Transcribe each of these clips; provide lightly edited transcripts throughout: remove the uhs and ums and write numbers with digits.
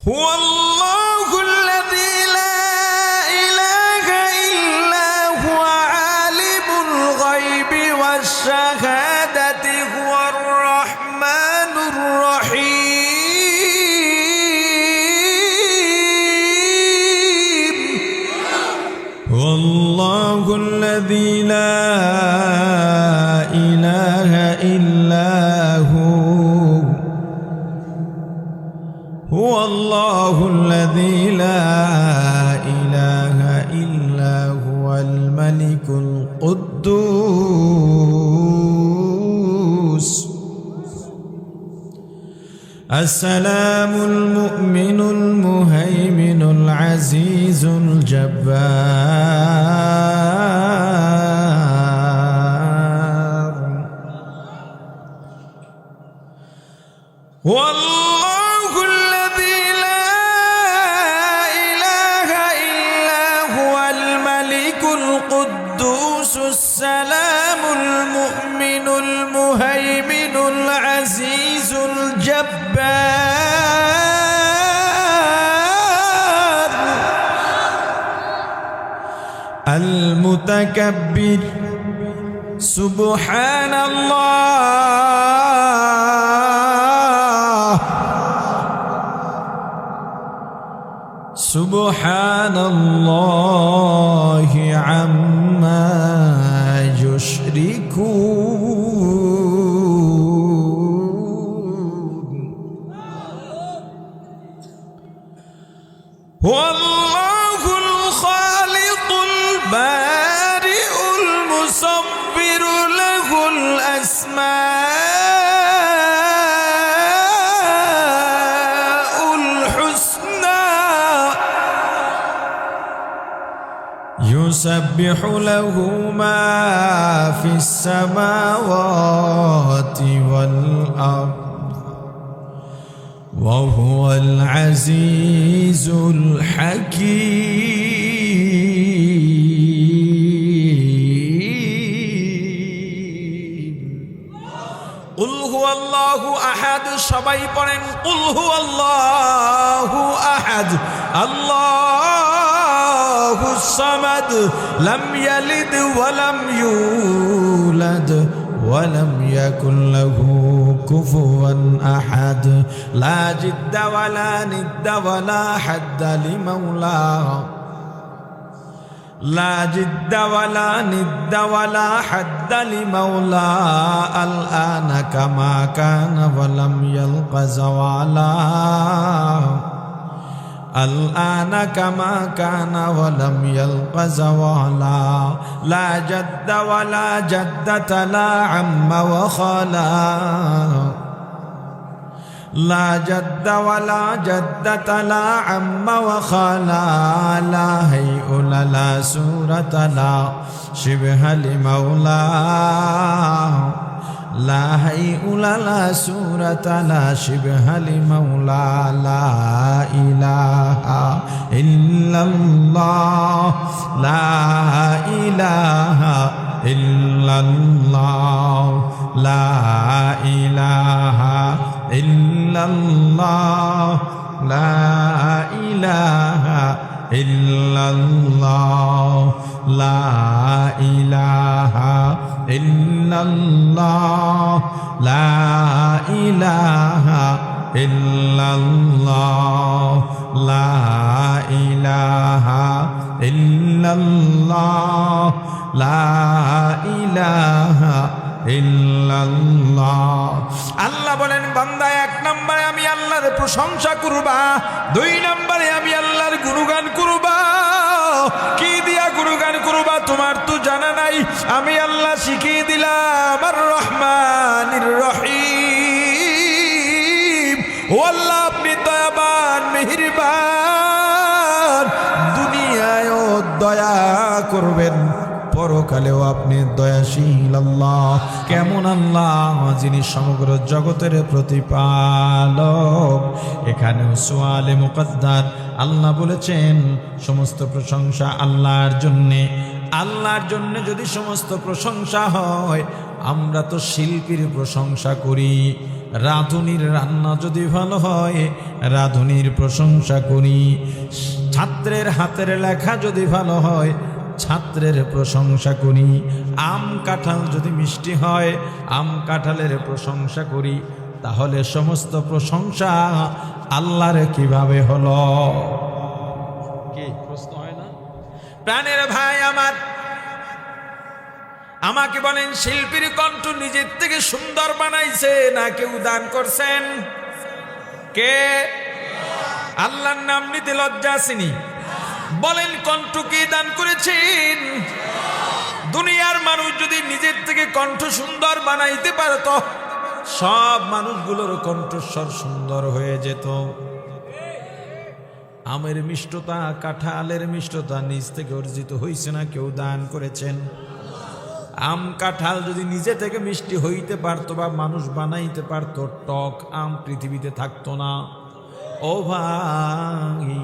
হুয়াল্লাহু আল্লাযী লা ইলাহা ইল্লা হুয়া আলিমুল গায়বি ওয়াশ শাহাদাতি হুয়ার রাহমানুর রহিম। হুয়াল্লাহু আল্লাযী লা ইলাহা ইল্লা هو الله الذي لا إله إلا هو الملك القدوس السلام المؤمن المهيمن العزيز الجبار والله الذي لا إله إلا هو الملك القدوس السلام المؤمن المهيمن العزيز الجبار المتكبر سبحان الله سبحان الله عما يشركون هو الله الخالق البارئ المصور له الأسماء يسبح له ما في السماوات والأرض وهو العزيز الحكيم قل هو الله أحد সবাই পড়েন قل هو الله أحد الله الصمد لم يلد ولم يولد ولم يكن له كفوا أحد لا جد ولا ند ولا حد لمولاه لا جد ولا ند ولا حد لمولاه الآن كما كان ولم يلق زوالا الآن كما كان ولم يلق زوالا لا جد ولا جدة لا عم وخالا لا جد ولا جدة لا عم وخالا لا هيئ لا سورة لا شبه لمولاه لا هيئ لا سورة لا شبه لمولى لا إله إلا الله لا إله إلا الله لا إله إلا الله لا إله إلا الله لا إله إلا الله لا إله إلا الله لا إله إلا الله لا إله ইল্লাল্লাহ। আল্লাহ বলেন বান্দা এক নম্বরে আমি আল্লাহর প্রশংসা করবা, দুই নম্বরে আমি আল্লাহর গুণগান করবা। কি দিয়া গুণগান করবা তোমার তো জানা নাই, আমি আল্লাহ শিখিয়ে দিলাম আর রহমানির রহিম। ও আল্লাহ আপনি দয়াবান মেহেরবান, দুনিয়ায়ও দয়া করবেন, পরকালেও আপনি দয়াশীল আল্লাহ। কেমন আল্লাহ, যিনি সমগ্র জগতের প্রতিপালক। এখানেও সুয়ালে মুকদ্দার আল্লাহ বলেছেন সমস্ত প্রশংসা আল্লাহর জন্যে। আল্লাহর জন্য যদি সমস্ত প্রশংসা হয়, আমরা তো শিল্পীর প্রশংসা করি, রাঁধুনির রান্না যদি ভালো হয় রাঁধুনির প্রশংসা করি, ছাত্রের হাতের লেখা যদি ভালো হয় ছাত্রের প্রশংসা করি, আম কাঁঠাল যদি মিষ্টি হয় আম কাঁঠালের প্রশংসা করি, তাহলে সমস্ত প্রশংসা আল্লাহর কিভাবে হলো? কি প্রশ্ন হয় না? প্রাণের ভাই আমার, আমাকে বলেন শিল্পীর কণ্ঠ নিজের থেকে সুন্দর বানাইছে না কেউ দান করছেন? কে? আল্লাহর নাম নিতে লজ্জা আসেনি? বলেন কণ্ঠ কে দান করেছেন? দুনিয়ার মানুষ যদি নিজের থেকে কণ্ঠ সুন্দর বানাইতে পারত সব মানুষগুলোর কণ্ঠস্বর সুন্দর হয়ে যেত। আমের মিষ্টতা, কাঁঠালের মিষ্টতা নিজ থেকে অর্জিত হয়েছে না কেউ দান করেছেন? আম কাঁঠাল যদি নিজে থেকে মিষ্টি হইতে পারতো বা মানুষ বানাইতে পারতো, টক আম পৃথিবীতে থাকতো না। ও ভাই,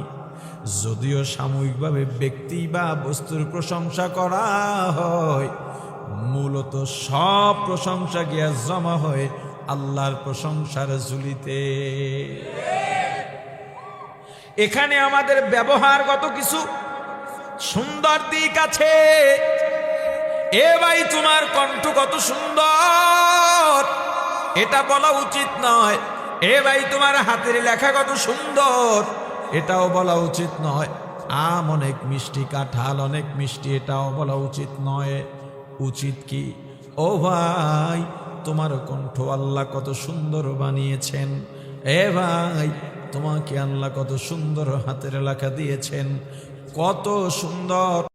যদিও সাময়িকভাবে ব্যক্তি বা বস্তুর প্রশংসা করা হয়, মূলত সব প্রশংসা গিয়া জমা হয় আল্লাহর প্রশংসার ঝুলিতে। এখানে আমাদের ব্যবহারগত কিছু সুন্দর দিক আছে। এ ভাই তোমার কণ্ঠ কত সুন্দর, এটা বলা উচিত নয়। এ ভাই তোমার হাতের লেখা কত সুন্দর, এটাও বলা উচিত নয়। আম অনেক মিষ্টি, কাঁঠাল অনেক মিষ্টি, এটাও বলা উচিত নয়। উচিত কি? ও ভাই তোমার কণ্ঠ আল্লাহ কত সুন্দর বানিয়েছেন। এ ভাই তোমাকে আল্লাহ কত সুন্দর হাতের লেখা দিয়েছেন, কত সুন্দর